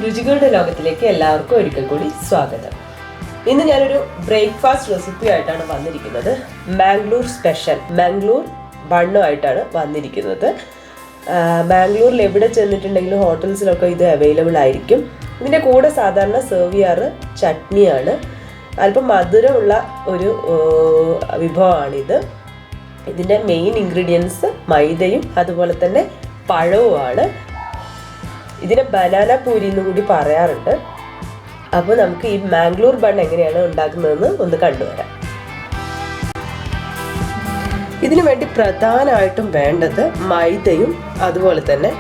രുചികളുടെ ലോകത്തിലേക്ക് എല്ലാവർക്കും ഒരിക്കൽ കൂടി സ്വാഗതം. ഇന്ന് ഞാനൊരു ബ്രേക്ക്ഫാസ്റ്റ് റെസിപ്പി ആയിട്ടാണ് വന്നിരിക്കുന്നത്. മാംഗ്ലൂർ ബണ്ണുമായിട്ടാണ് വന്നിരിക്കുന്നത്. മാംഗ്ലൂരിൽ എവിടെ ചെന്നിട്ടുണ്ടെങ്കിലും ഹോട്ടൽസിലൊക്കെ ഇത് അവൈലബിൾ ആയിരിക്കും. ഇതിൻ്റെ കൂടെ സാധാരണ സെർവ് ചെയ്യാറ് ചട്നിയാണ്. അല്പം മധുരമുള്ള ഒരു വിഭവമാണിത്. ഇതിൻ്റെ മെയിൻ ഇൻഗ്രീഡിയൻസ് മൈദയും അതുപോലെ തന്നെ പഴവുമാണ്. ഇതിനെ ബനാന പൂരി എന്ന് കൂടി പറയാറുണ്ട്. അപ്പോൾ നമുക്ക് ഈ മാംഗ്ലൂർ ബൺ എങ്ങനെയാണ് ഉണ്ടാക്കുന്നതെന്ന് ഒന്ന് കണ്ടുവരാം. ഇതിനു വേണ്ടി പ്രധാനമായിട്ടും വേണ്ടത് മൈദയും അതുപോലെ തന്നെ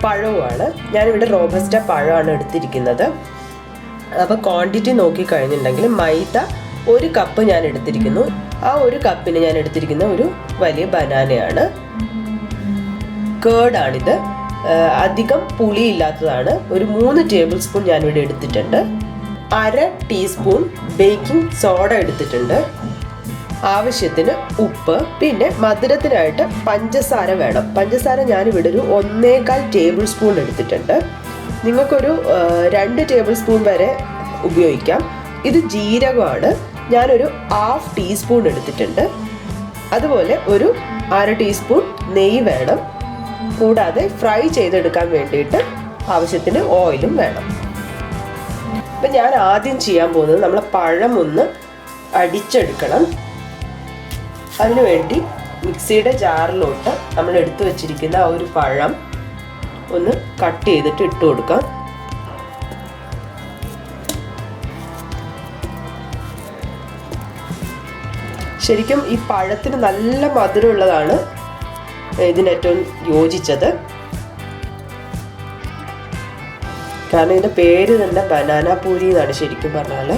പഴവുമാണ്. ഞാനിവിടെ റോബസ്റ്റ പഴമാണ് എടുത്തിരിക്കുന്നത്. അപ്പോൾ ക്വാണ്ടിറ്റി നോക്കിക്കഴിഞ്ഞിട്ടുണ്ടെങ്കിൽ മൈദ 1 കപ്പ് ഞാൻ എടുത്തിരിക്കുന്നു. ആ 1 കപ്പിന് ഞാൻ എടുത്തിരിക്കുന്ന ഒരു വലിയ ബനാനയാണ്. കേർഡാണിത്, അധികം പുളിയില്ലാത്തതാണ്. ഒരു 3 ടേബിൾ സ്പൂൺ ഞാനിവിടെ എടുത്തിട്ടുണ്ട്. 1/2 ടീസ്പൂൺ ബേക്കിംഗ് സോഡ എടുത്തിട്ടുണ്ട്. ആവശ്യത്തിന് ഉപ്പ്, പിന്നെ മധുരത്തിനായിട്ട് പഞ്ചസാര വേണം. പഞ്ചസാര ഞാനിവിടെ ഒരു 1.25 ടേബിൾ സ്പൂൺ എടുത്തിട്ടുണ്ട്. നിങ്ങൾക്കൊരു 2 ടേബിൾ സ്പൂൺ വരെ ഉപയോഗിക്കാം. ഇത് ജീരകമാണ്. ഞാനൊരു 1/2 ടീസ്പൂൺ എടുത്തിട്ടുണ്ട്. അതുപോലെ ഒരു 1/2 ടീസ്പൂൺ നെയ്യ് വേണം. കൂടാതെ ഫ്രൈ ചെയ്തെടുക്കാൻ വേണ്ടിയിട്ട് ആവശ്യത്തിന് ഓയിലും വേണം. അപ്പം ഞാൻ ആദ്യം ചെയ്യാൻ പോകുന്നത് നമ്മൾ പഴം ഒന്ന് അടിച്ചെടുക്കണം. അതിനുവേണ്ടി മിക്സിയുടെ ജാറിലോട്ട് നമ്മൾ എടുത്തു വച്ചിരിക്കുന്ന ആ ഒരു പഴം ഒന്ന് കട്ട് ചെയ്തിട്ട് ഇട്ട് കൊടുക്കാം. ശരിക്കും ഈ പഴത്തിന് നല്ല മധുരമുള്ളതാണ് ഇതിനേറ്റവും യോജിച്ചത്. കാരണം ഇതിൻ്റെ പേര് തന്നെ ബനാന പൂരി എന്നാണ് ശരിക്കും പറഞ്ഞാൽ.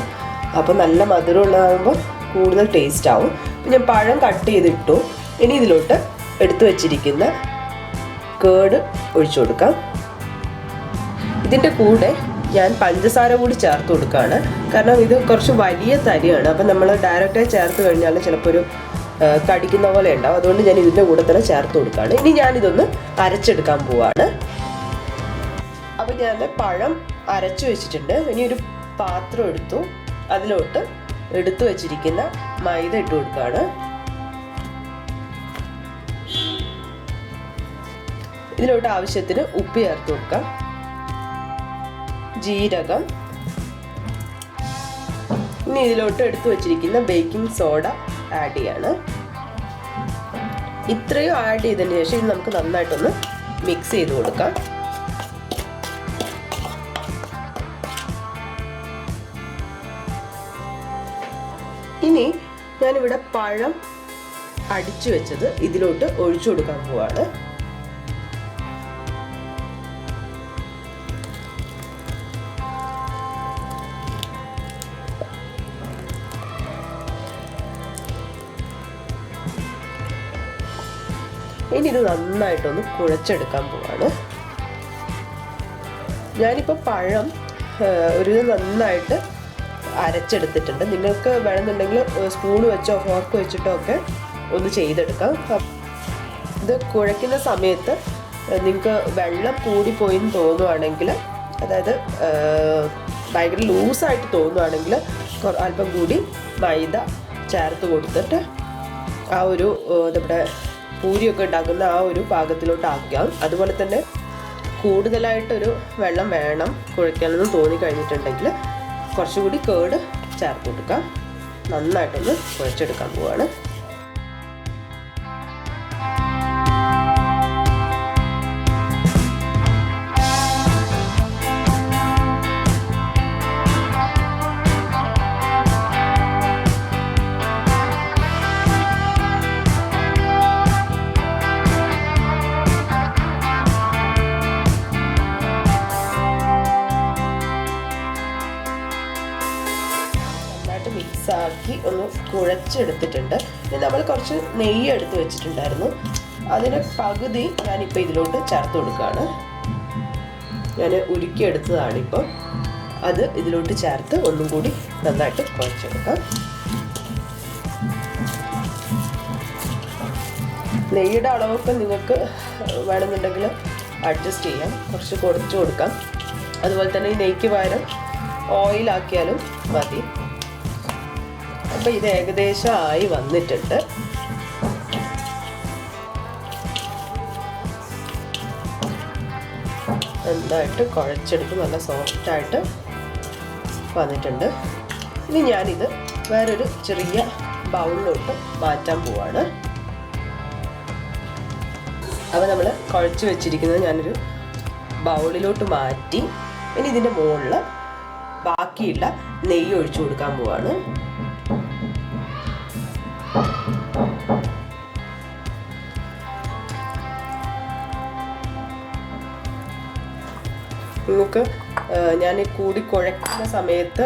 അപ്പോൾ നല്ല മധുരമുള്ളതാകുമ്പോൾ കൂടുതൽ ടേസ്റ്റ് ആവും. ഞാൻ പഴം കട്ട് ചെയ്തിട്ടു. ഇനി ഇതിലോട്ട് എടുത്തു വച്ചിരിക്കുന്ന കേർഡ് ഒഴിച്ചു കൊടുക്കാം. ഇതിൻ്റെ കൂടെ ഞാൻ പഞ്ചസാര കൂടി ചേർത്ത് കൊടുക്കുകയാണ്. കാരണം ഇത് കുറച്ച് വലിയ തരിയാണ്. അപ്പം നമ്മൾ ഡയറക്റ്റായി ചേർത്ത് കഴിഞ്ഞാൽ ചിലപ്പോൾ ഒരു കടിക്കുന്ന പോലെ ഉണ്ടാവും. അതുകൊണ്ട് ഞാൻ ഇതിൻ്റെ കൂടെ തന്നെ ചേർത്ത് കൊടുക്കുകയാണ്. ഇനി ഞാനിതൊന്ന് അരച്ചെടുക്കാൻ പോവാണ്. അപ്പം ഞാൻ പഴം അരച്ചു വെച്ചിട്ടുണ്ട്. ഇനി ഒരു പാത്രം എടുത്തു. അതിലോട്ട് എടുത്തു വെച്ചിരിക്കുന്ന മൈദ ഇട്ട് കൊടുക്കുകയാണ്. ഇതിലോട്ട് ആവശ്യത്തിന് ഉപ്പ് ചേർത്ത് കൊടുക്കാം. ജീരകം, ഇനി ഇതിലോട്ട് എടുത്തു വെച്ചിരിക്കുന്ന ബേക്കിംഗ് സോഡ ആഡ് ചെയ്യാണ്. ഇത്രയും ആഡ് ചെയ്തതിന് ശേഷം ഇത് നമുക്ക് നന്നായിട്ടൊന്ന് മിക്സ് ചെയ്ത് കൊടുക്കാം. ഇനി ഞാനിവിടെ പഴം അടിച്ചു വെച്ചത് ഇതിലോട്ട് ഒഴിച്ചു കൊടുക്കാൻ പോവാണ്. ഇനി ഇത് നന്നായിട്ടൊന്ന് കുഴച്ചെടുക്കാൻ പോവാണ്. ഞാനിപ്പോൾ പഴം ഒരു നന്നായിട്ട് അരച്ചെടുത്തിട്ടുണ്ട്. നിങ്ങൾക്ക് വേണമെന്നുണ്ടെങ്കിൽ സ്പൂൺ വെച്ചോ ഫോർക്ക് വെച്ചിട്ടോ ഒക്കെ ഒന്ന് ചെയ്തെടുക്കാം. ഇത് കുഴയ്ക്കുന്ന സമയത്ത് നിങ്ങൾക്ക് വെള്ളം കൂടിപ്പോയിന്ന് തോന്നുവാണെങ്കിൽ, അതായത് ഭയങ്കര ലൂസായിട്ട് തോന്നുവാണെങ്കിൽ അല്പം കൂടി മൈദ ചേർത്ത് കൊടുത്തിട്ട് ആ ഒരു നമ്മുടെ പൂരിയൊക്കെ ഉണ്ടാക്കുന്ന ആ ഒരു പാകത്തിലോട്ട് ആക്കാം. അതുപോലെ തന്നെ കൂടുതലായിട്ടൊരു വെള്ളം വേണം കുഴയ്ക്കാനെന്ന് തോന്നിക്കഴിഞ്ഞിട്ടുണ്ടെങ്കിൽ കുറച്ചുകൂടി കേർഡ് ചേർത്ത് കൊടുക്കാം. നന്നായിട്ടൊന്ന് കുഴച്ചെടുക്കാൻ പോവാണ്. മിക്സാക്കി ഒന്ന് കുഴച്ചെടുത്തിട്ടുണ്ട്. ഇനി നമ്മൾ കുറച്ച് നെയ്യ് എടുത്ത് വെച്ചിട്ടുണ്ടായിരുന്നു. അതിന് പകുതി ഞാനിപ്പോൾ ഇതിലോട്ട് ചേർത്ത് കൊടുക്കുകയാണ്. ഞാൻ ഉരുക്കിയെടുത്തതാണിപ്പോൾ. അത് ഇതിലോട്ട് ചേർത്ത് ഒന്നും കൂടി നന്നായിട്ട് കുഴച്ചെടുക്കാം. നെയ്യുടെ അളവൊക്കെ നിങ്ങൾക്ക് വേണമെന്നുണ്ടെങ്കിൽ അഡ്ജസ്റ്റ് ചെയ്യാം, കുറച്ച് കുറച്ച് കൊടുക്കാം. അതുപോലെ തന്നെ ഈ നെയ്ക്ക് പകരം ഓയിലാക്കിയാലും മതി. അപ്പോൾ ഇത് ഏകദേശം ആയി വന്നിട്ടുണ്ട്. നന്നായിട്ട് കുഴച്ചെടുത്ത് നല്ല സോഫ്റ്റായിട്ട് വന്നിട്ടുണ്ട്. ഇനി ഞാനിത് വേറൊരു ചെറിയ ബൗളിലോട്ട് മാറ്റാൻ പോവാണ്. അപ്പോൾ നമ്മൾ കുഴച്ച് വെച്ചിരിക്കുന്നത് ഞാനൊരു ബൗളിലോട്ട് മാറ്റി ഇനി ഇതിൻ്റെ മുകളിൽ ബാക്കിയുള്ള നെയ്യ് ഒഴിച്ചു കൊടുക്കാൻ പോവാണ്. നിങ്ങൾക്ക് ഞാൻ കൂടി കുഴക്കുന്ന സമയത്ത്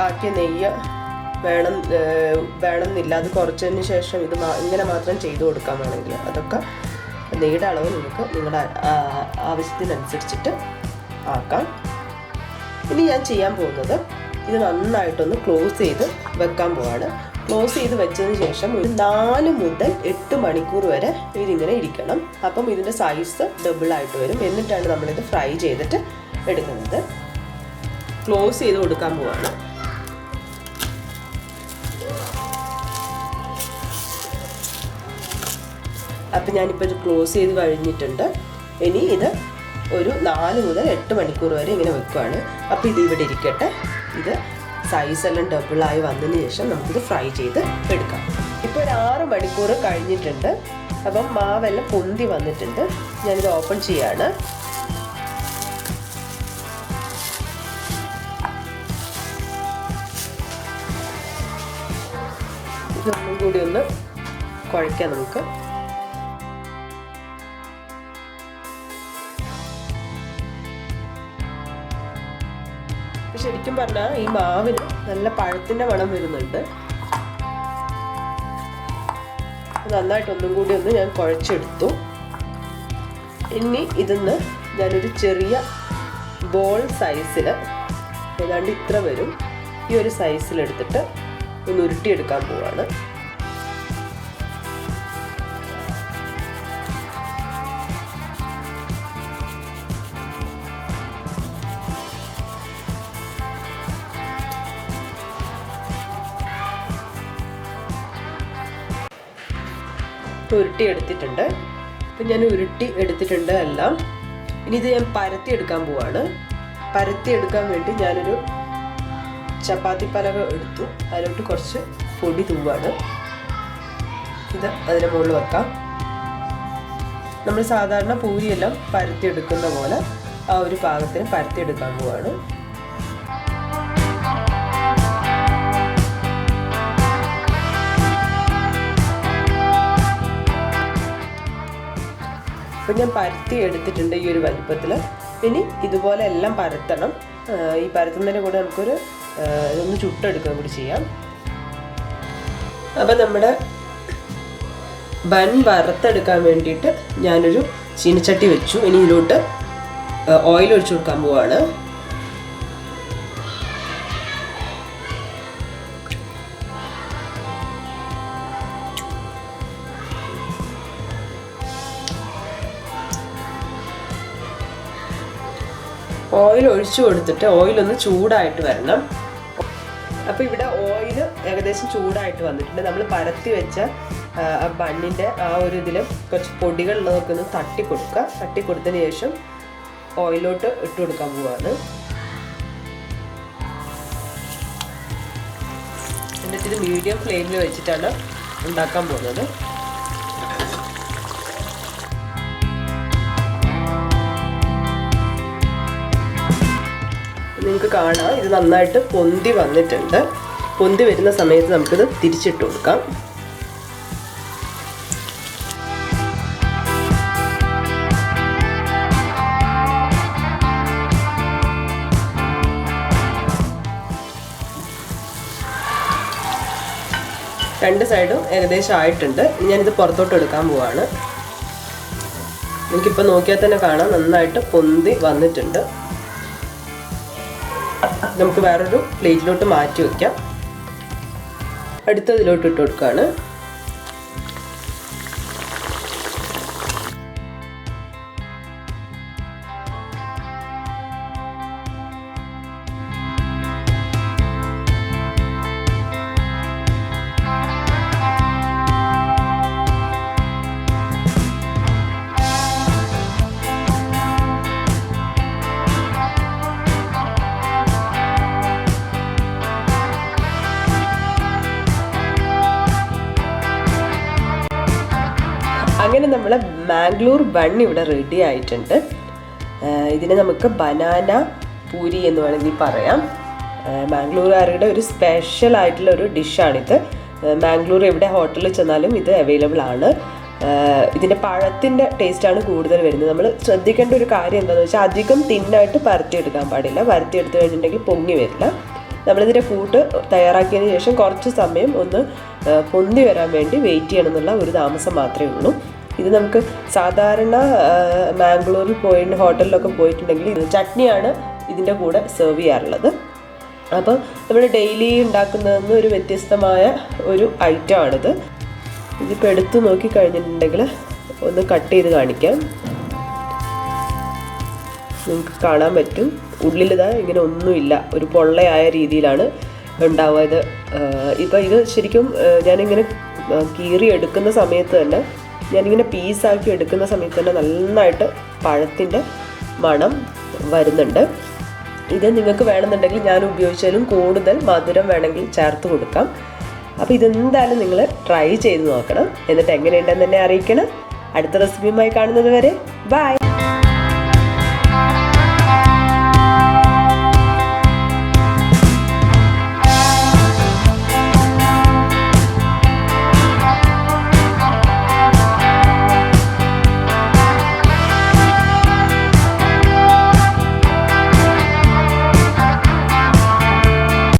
ആക്കിയ നെയ്യ് വേണമെന്നില്ല. അത് കുറച്ചതിന് ശേഷം ഇത് ഇങ്ങനെ മാത്രം ചെയ്ത് കൊടുക്കാൻ വേണമെങ്കിൽ അതൊക്കെ നെയ്യുടെ അളവ് നിങ്ങൾക്ക് നിങ്ങളുടെ ആവശ്യത്തിനനുസരിച്ചിട്ട് ആക്കാം. ഇനി ഞാൻ ചെയ്യാൻ പോകുന്നത് ഇത് നന്നായിട്ടൊന്ന് ക്ലോസ് ചെയ്ത് വെക്കാൻ പോവാണ്. ക്ലോസ് ചെയ്ത് വെച്ചതിന് ശേഷം ഒരു 4 മുതൽ 8 മണിക്കൂർ വരെ ഇതിങ്ങനെ ഇരിക്കണം. അപ്പം ഇതിൻ്റെ സൈസ് ഡബിളായിട്ട് വരും. എന്നിട്ടാണ് നമ്മളിത് ഫ്രൈ ചെയ്തിട്ട് എടുക്കുന്നത്. ക്ലോസ് ചെയ്ത് കൊടുക്കാൻ പോവാണ്. അപ്പം ഞാനിപ്പോൾ ഇത് ക്ലോസ് ചെയ്ത് കഴിഞ്ഞിട്ടുണ്ട്. ഇനി ഇത് ഒരു 4 മുതൽ 8 മണിക്കൂർ വരെ ഇങ്ങനെ വെക്കുകയാണ്. അപ്പോൾ ഇത് ഇവിടെ ഇരിക്കട്ടെ. ഇത് സൈസെല്ലാം ഡബിളായി വന്നതിന് ശേഷം നമുക്കിത് ഫ്രൈ ചെയ്ത് എടുക്കാം. ഇപ്പോൾ ഒരു 6 മണിക്കൂർ കഴിഞ്ഞിട്ടുണ്ട്. അപ്പം മാവെല്ലാം പൊന്തി വന്നിട്ടുണ്ട്. ഞാനിത് ഓപ്പൺ ചെയ്യാണ്. ഇതൊന്നും കൂടി ഒന്ന് കുഴയ്ക്കാം നമുക്ക്. ശരിക്കും പറഞ്ഞാൽ ഈ മാവിന് നല്ല പഴത്തിൻ്റെ മണം വരുന്നുണ്ട്. നന്നായിട്ടൊന്നും കൂടി ഒന്ന് ഞാൻ കുഴച്ചെടുത്തു. ഇനി ഇതിന്ന് ഞാനൊരു ചെറിയ ബോൾ സൈസിൽ ഏതാണ്ട് ഇത്ര വരും ഈ ഒരു സൈസിലെടുത്തിട്ട് ഒന്ന് ഉരുട്ടിയെടുക്കാൻ പോവാണ്. ഉരുട്ടി എടുത്തിട്ടുണ്ട്. ഇപ്പം ഞാൻ ഉരുട്ടി എടുത്തിട്ടുണ്ട് എല്ലാം. ഇനി ഇത് ഞാൻ പരത്തി എടുക്കാൻ പോവാണ്. പരത്തി എടുക്കാൻ വേണ്ടി ഞാനൊരു ചപ്പാത്തി പലക എടുത്തു. അതിലോട്ട് കുറച്ച് പൊടി തൂവാണ്. ഇത് അതിൻ്റെ മുകളിൽ വെക്കാം. നമ്മൾ സാധാരണ പൂരിയെല്ലാം പരത്തി എടുക്കുന്ന പോലെ ആ ഒരു പാകത്തിന് പരത്തി എടുക്കാൻ പോവാണ്. അപ്പം ഞാൻ പരത്തി എടുത്തിട്ടുണ്ട് ഈ ഒരു വലുപ്പത്തിൽ. ഇനി ഇതുപോലെ എല്ലാം പരത്തണം. ഈ പരത്തുന്നതിൻ്റെ കൂടെ നമുക്കൊരു ഇതൊന്ന് ചുട്ടെടുക്കാൻ കൂടി ചെയ്യാം. അപ്പം നമ്മുടെ ബൺ വറുത്തെടുക്കാൻ വേണ്ടിയിട്ട് ഞാനൊരു ചീനച്ചട്ടി വെച്ചു. ഇനി ഇതിലോട്ട് ഓയിൽ ഒഴിച്ചു കൊടുക്കാൻ പോവാണ്. ഓയിൽ ഒഴിച്ചു കൊടുത്തിട്ട് ഓയിലൊന്ന് ചൂടായിട്ട് വരണം. അപ്പോൾ ഇവിടെ ഓയിൽ ഏകദേശം ചൂടായിട്ട് വന്നിട്ടുണ്ട്. നമ്മൾ പരത്തി വെച്ച ബണ്ണിൻ്റെ ആ ഒരു ഇതിൽ കുറച്ച് പൊടികളുള്ളതൊക്കെ ഒന്ന് തട്ടി കൊടുക്കുക. തട്ടി കൊടുത്തതിന് ശേഷം ഓയിലോട്ട് ഇട്ട് കൊടുക്കാൻ പോവാണ്. എന്നിട്ട് ഇത് മീഡിയം ഫ്ലെയിമിൽ വെച്ചിട്ടാണ് ഉണ്ടാക്കാൻ പോകുന്നത്. നിങ്ങൾക്ക് കാണാം ഇത് നന്നായിട്ട് പൊന്തി വന്നിട്ടുണ്ട്. പൊന്തി വരുന്ന സമയത്ത് നമുക്കിത് തിരിച്ചിട്ട് കൊടുക്കാം. രണ്ട് സൈഡും ഏകദേശം ആയിട്ടുണ്ട്. ഞാനിത് പുറത്തോട്ട് എടുക്കാൻ പോവാണ്. എനിക്കിപ്പോൾ നോക്കിയാൽ തന്നെ കാണാം നന്നായിട്ട് പൊന്തി വന്നിട്ടുണ്ട്. നമുക്ക് വേറൊരു പ്ലേറ്റിലോട്ട് മാറ്റി വയ്ക്കാം. അടുത്തതിലോട്ട് ഇട്ട് കൊടുക്കുകയാണ്. അങ്ങനെ നമ്മളെ മാംഗ്ലൂർ ബൺ ഇവിടെ റെഡി ആയിട്ടുണ്ട്. ഇതിനെ നമുക്ക് ബനാന പൂരി എന്ന് വേണമെങ്കിൽ പറയാം. മാംഗ്ലൂരുകാരുടെ ഒരു സ്പെഷ്യൽ ആയിട്ടുള്ള ഒരു ഡിഷാണിത്. മാംഗ്ലൂർ എവിടെ ഹോട്ടലിൽ ചെന്നാലും ഇത് അവൈലബിൾ ആണ്. ഇതിൻ്റെ പഴത്തിൻ്റെ ടേസ്റ്റാണ് കൂടുതൽ വരുന്നത്. നമ്മൾ ശ്രദ്ധിക്കേണ്ട ഒരു കാര്യം എന്താണെന്ന് വെച്ചാൽ അധികം തിന്നായിട്ട് പരത്തിയെടുക്കാൻ പാടില്ല. പരത്തിയെടുത്ത് കഴിഞ്ഞിട്ടുണ്ടെങ്കിൽ പൊങ്ങി വരില്ല. നമ്മളിതിൻ്റെ കൂട്ട് തയ്യാറാക്കിയതിന് ശേഷം കുറച്ച് സമയം ഒന്ന് പൊന്തി വരാൻ വേണ്ടി വെയിറ്റ് ചെയ്യണം എന്നുള്ള ഒരു താമസം മാത്രമേ ഉള്ളൂ. ഇത് നമുക്ക് സാധാരണ മാംഗ്ലൂരിൽ ഹോട്ടലിലൊക്കെ പോയിട്ടുണ്ടെങ്കിൽ ഇത് ചട്നിയാണ് ഇതിൻ്റെ കൂടെ സെർവ് ചെയ്യാറുള്ളത്. അപ്പം നമ്മൾ ഡെയിലി ഉണ്ടാക്കുന്നതെന്ന് ഒരു വ്യത്യസ്തമായ ഒരു ഐറ്റമാണിത്. ഇതിപ്പോൾ എടുത്തു നോക്കി കഴിഞ്ഞിട്ടുണ്ടെങ്കിൽ ഒന്ന് കട്ട് ചെയ്ത് കാണിക്കാം. നിങ്ങൾക്ക് കാണാൻ പറ്റും ഉള്ളിലിതാ ഇങ്ങനെ ഒന്നുമില്ല, ഒരു പൊള്ളയായ രീതിയിലാണ് ഉണ്ടാവുക. ഇപ്പം ഇത് ശരിക്കും ഞാനിങ്ങനെ കീറി എടുക്കുന്ന സമയത്ത് തന്നെ, ഞാനിങ്ങനെ പീസാക്കി എടുക്കുന്ന സമയത്ത് തന്നെ നന്നായിട്ട് പഴത്തിൻ്റെ മണം വരുന്നുണ്ട്. ഇത് നിങ്ങൾക്ക് വേണമെന്നുണ്ടെങ്കിൽ ഞാൻ ഉപയോഗിച്ചാലും കൂടുതൽ മധുരം വേണമെങ്കിൽ ചേർത്ത് കൊടുക്കാം. അപ്പോൾ ഇതെന്തായാലും നിങ്ങൾ ട്രൈ ചെയ്ത് നോക്കണം. എന്നിട്ട് എങ്ങനെയുണ്ടെന്ന് എന്നെ അറിയിക്കണം. അടുത്ത റെസിപ്പിയുമായി കാണുന്നത് വരെ ബൈ.